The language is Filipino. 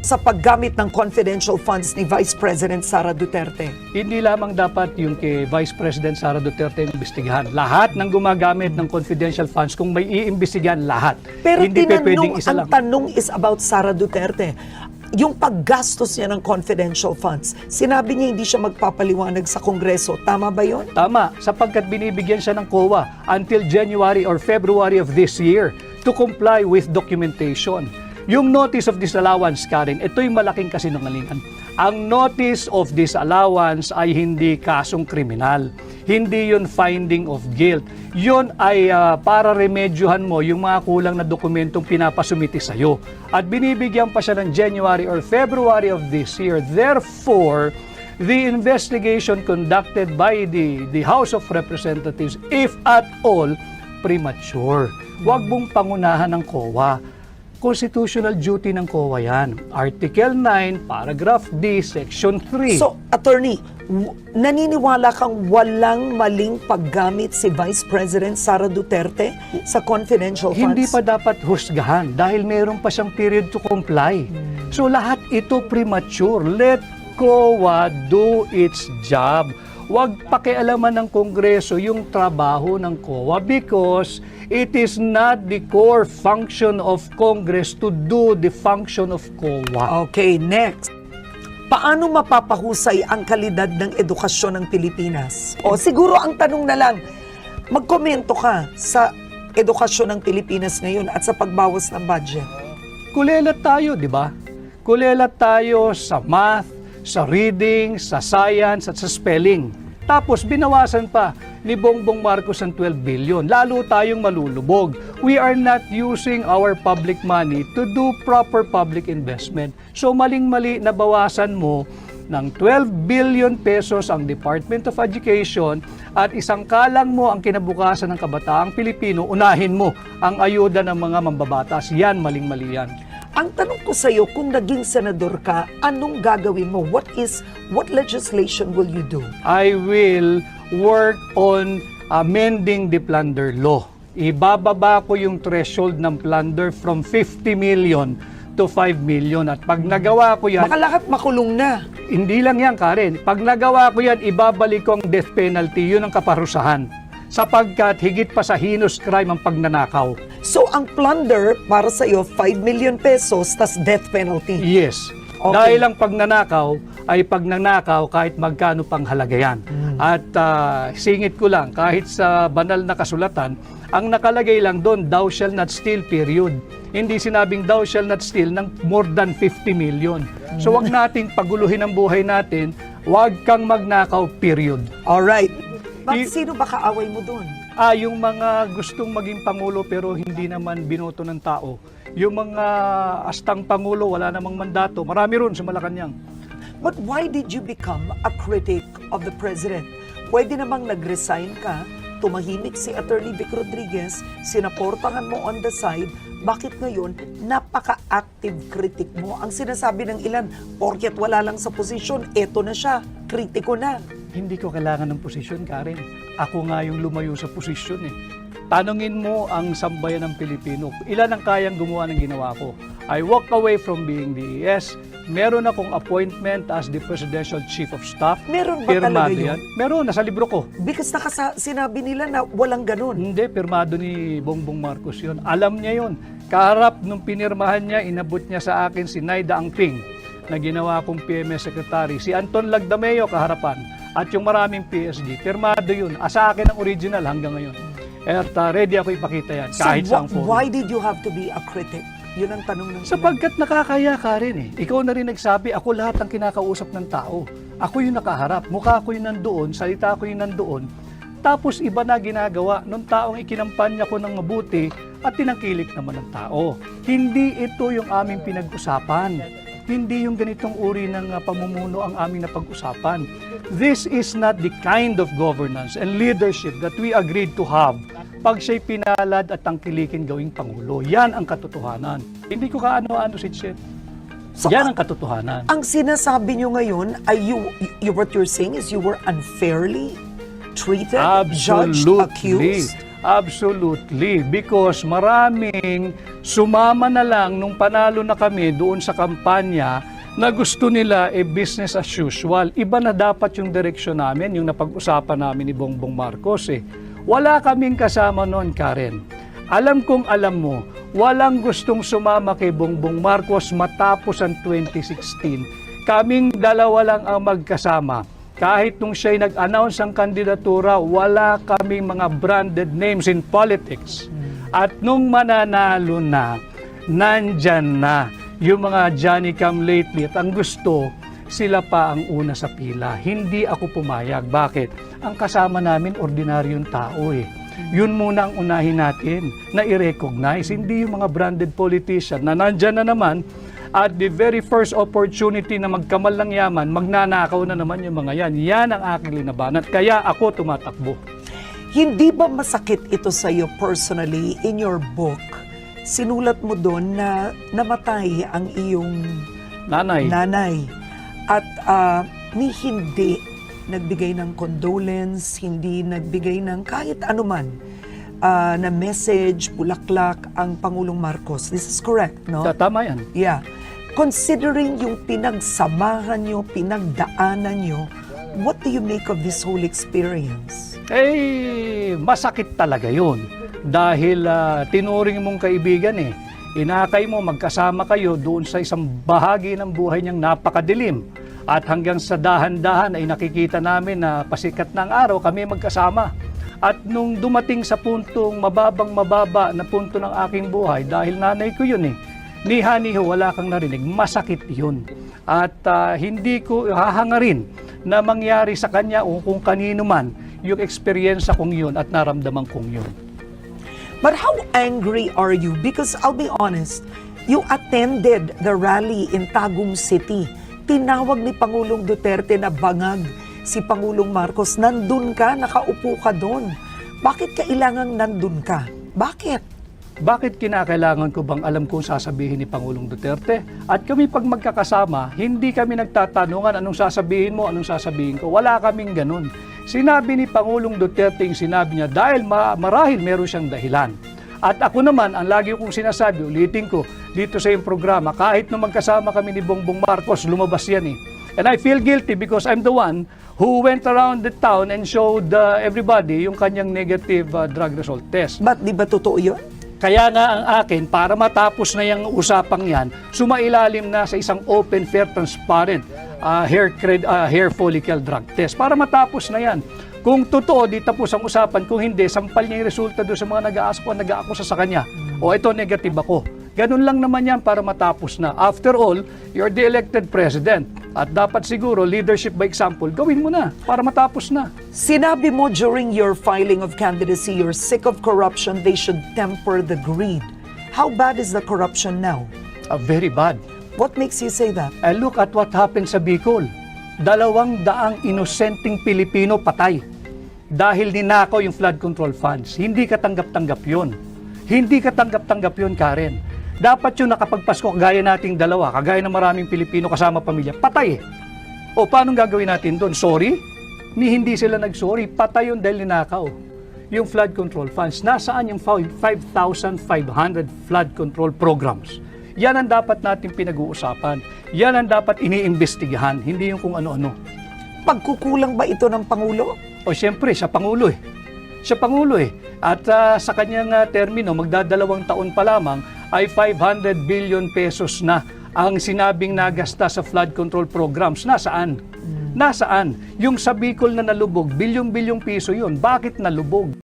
sa paggamit ng confidential funds ni Vice President Sara Duterte? Hindi lamang dapat yung kay Vice President Sara Duterte imbestigahan. Lahat ng gumagamit ng confidential funds, kung may iimbestigahan, lahat. Pero hindi pwedeng isa ang lang. tanong is about Sara Duterte. Yung paggastos niya ng confidential funds, sinabi niya hindi siya magpapaliwanag sa Kongreso. Tama ba yun? Tama, sapagkat binibigyan siya ng COA until January or February of this year to comply with documentation. Yung notice of disallowance, Karen, ito'y malaking kasinungalingan. Ang notice of disallowance ay hindi kasong kriminal. Hindi yun finding of guilt. Yun ay para remedyohan mo yung mga kulang na dokumentong pinapasumiti sa'yo. At binibigyan pa siya ng January or February of this year. Therefore, the investigation conducted by the House of Representatives, if at all, premature. Huwag mong pangunahan ng COA. Constitutional duty ng COA yan. Article 9, Paragraph D, Section 3. So, attorney, naniniwala kang walang maling paggamit si Vice President Sara Duterte sa confidential funds? Hindi pa dapat husgahan dahil meron pa siyang period to comply. So lahat ito premature. Let COA do its job. Huwag pakialaman ng Kongreso yung trabaho ng COA because it is not the core function of Congress to do the function of COA. Okay, next. Paano mapapahusay ang kalidad ng edukasyon ng Pilipinas? O siguro ang tanong na lang, magkomento ka sa edukasyon ng Pilipinas ngayon at sa pagbawas ng budget. Kulelat tayo, di ba? Kulelat tayo sa math, sa reading, sa science, at sa spelling. Tapos binawasan pa ni Bongbong Marcos ang 12 billion. Lalo tayong malulubog. We are not using our public money to do proper public investment. So maling-mali na bawasan mo ng 12 billion pesos ang Department of Education at isang kalang mo ang kinabukasan ng kabataang Pilipino, unahin mo ang ayuda ng mga mambabatas. Yan, maling-mali yan. Ang tanong ko sa iyo, kung naging senador ka, anong gagawin mo? What legislation will you do? I will work on amending the plunder law. Ibababa ko yung threshold ng plunder from 50 million to 5 million. At pag nagawa ko yan, Baka lahat makulong na. hindi lang yan, Karen. Pag nagawa ko yan, ibabalik ko ang death penalty. Yun ang kaparusahan. Sapagkat higit pa sa heinous crime ang pagnanakaw. So ang plunder para sa iyo 5 million pesos tas death penalty. Yes. Okay. Dahil ang pagnanakaw ay pagnanakaw kahit magkano pang halaga yan. At singit ko lang, kahit sa banal na kasulatan, ang nakalagay lang doon, thou shall not steal, period. Hindi sinabing thou shall not steal ng more than 50 million. So wag nating paguluhin ang buhay natin, wag kang magnakaw, period. Alright. Sino ba kaaway mo doon? Yung mga gustong maging pangulo pero hindi naman binoto ng tao. Yung mga astang pangulo, wala namang mandato. Marami ron sa Malacanang. But why did you become a critic of the president? Pwede namang nag-resign ka, tumahimik si Attorney Vic Rodriguez, sinaportahan mo on the side, bakit ngayon napaka-active critic mo? Ang sinasabi ng ilan, porket wala lang sa posisyon, eto na siya, kritiko na. Hindi ko kailangan ng posisyon, Karen. Ako nga yung lumayo sa posisyon eh. Tanungin mo ang sambayan ng Pilipino. Ilan ang kayang gumawa ng ginawa ko? I walk away from being DES. Meron akong appointment as the Presidential Chief of Staff. Meron ba talaga Pirmado yun? Meron, nasa libro ko. Because sinabi nila na walang ganun. Hindi, pirmado ni Bongbong Marcos yun. Alam niya yun. Kaharap nung pinirmahan niya, inabot niya sa akin si Naida Angping na ginawa kong PMS Secretary. Si Anton Lagdameo kaharapan. At yung maraming PSG. Pirmado yun. Sa akin ang original hanggang ngayon. At ready ako ipakita yan kahit So sa forum. why did you have to be a critic? Yun ang tanong ng ilan. Sapagkat nakakaya ka rin eh. Ikaw na rin nagsabi, ako lahat ang kinakausap ng tao. Ako yung nakaharap, mukha ko yung nandoon, salita ko yung nandoon. Tapos iba na ginagawa nung taong ikinampanya ko ng mabuti at tinangkilik naman ng tao. Hindi ito yung aming pinag-usapan. Hindi yung ganitong uri ng pamumuno ang aming napag-usapan. This is not the kind of governance and leadership that we agreed to have pag siya'y pinalad at tangkilikin gawing Pangulo. Yan ang katotohanan. Hindi ko kaano-ano si Chet. So, Yan ang katotohanan. Ang sinasabi nyo ngayon ay what you're saying is you were unfairly treated, judged, accused? Absolutely, because maraming sumama na lang nung panalo na kami doon sa kampanya na gusto nila business as usual. Iba na dapat yung direksyon namin, yung napag-usapan namin ni Bongbong Marcos eh. Wala kaming kasama noon, Karen. Alam kong alam mo, walang gustong sumama kay Bongbong Marcos matapos ang 2016. Kaming dalawa lang ang magkasama. Kahit nung siya'y nag-announce ang kandidatura, wala kaming mga branded names in politics. At nung mananalo na, nandyan na yung mga Johnny come lately. At ang gusto, sila pa ang una sa pila. Hindi ako pumayag. Bakit? Ang kasama namin, ordinaryong tao eh. Yun muna ang unahin natin na i-recognize. Hindi yung mga branded politician na nandyan na naman at the very first opportunity na magkamal ng yaman, magnanakaw na naman yung mga yan. Yan ang aking linabanan. Kaya ako tumatakbo. Hindi ba masakit ito sa iyo personally in your book? Sinulat mo doon na namatay ang iyong nanay. At ni hindi nagbigay ng condolence, hindi nagbigay ng kahit anuman na message, bulaklak ang Pangulong Marcos. This is correct, no? Tama yan. Yeah. Considering yung pinagsamahan nyo, pinagdaanan nyo, what do you make of this whole experience? Masakit talaga yun. Dahil tinuring mong kaibigan eh. Inakay mo, magkasama kayo doon sa isang bahagi ng buhay niyang napakadilim. At hanggang sa dahan-dahan ay nakikita namin na pasikat ng araw kami magkasama. At nung dumating sa puntong mababa na punto ng aking buhay, dahil nanay ko yun eh, niha-niho, wala kang narinig, masakit yun. At hindi ko hahangarin na mangyari sa kanya o kung kanino man yung eksperyensya kong yun at naramdaman kong yun. But how angry are you? Because I'll be honest, you attended the rally in Tagum City. Tinawag ni Pangulong Duterte na bangag si Pangulong Marcos. Nandun ka, nakaupo ka doon. Bakit kailangang nandun ka? Bakit? Bakit kinakailangan ko bang alam kung sasabihin ni Pangulong Duterte? At kami pag magkakasama, hindi kami nagtatanungan anong sasabihin mo, anong sasabihin ko. Wala kaming ganun. Sinabi ni Pangulong Duterte yung sinabi niya dahil marahil meron siyang dahilan. At ako naman, ang lagi kong sinasabi, ulitin ko, dito sa iyong programa, kahit nung magkasama kami ni Bongbong Marcos, lumabas yan eh. And I feel guilty because I'm the one who went around the town and showed everybody yung kanyang negative drug result test. But di ba totoo yun? Kaya nga ang akin, para matapos na yung usapang yan, sumailalim na sa isang open, fair, transparent hair follicle drug test. Para matapos na yan. Kung totoo, di tapos ang usapan. Kung hindi, sampal niya yung resulta doon sa mga nag-aakusa sa kanya. O ito, negative ako. Ganun lang naman yan para matapos na. After all, you're the elected president. At dapat siguro, leadership by example, gawin mo na para matapos na. Sinabi mo during your filing of candidacy, you're sick of corruption, they should temper the greed. How bad is the corruption now? Very bad. What makes you say that? Look at what happened sa Bicol. 200 inosenteng Pilipino patay dahil ninakaw yung flood control funds. Hindi katanggap-tanggap yun. Hindi katanggap-tanggap yun, Karen. Dapat yun nakapagpasko, kagaya nating dalawa, kagaya ng maraming Pilipino kasama pamilya, patay eh. O paano gagawin natin doon? Sorry? Hindi sila nag-sorry, patay yun dahil ninakaw. Yung flood control funds, nasaan yung 5,500 flood control programs? Yan ang dapat natin pinag-uusapan. Yan ang dapat iniimbestigahan, hindi yung kung ano-ano. Pagkukulang ba ito ng Pangulo? O siyempre, siya Pangulo eh. Siya Pangulo eh. At sa kanyang termino, magdadalawang taon pa lamang, ay 500 billion pesos na ang sinabing nagasta sa flood control programs. Nasaan? Nasaan? Yung sa Bicol na nalubog, bilyong-bilyong piso yun. Bakit nalubog?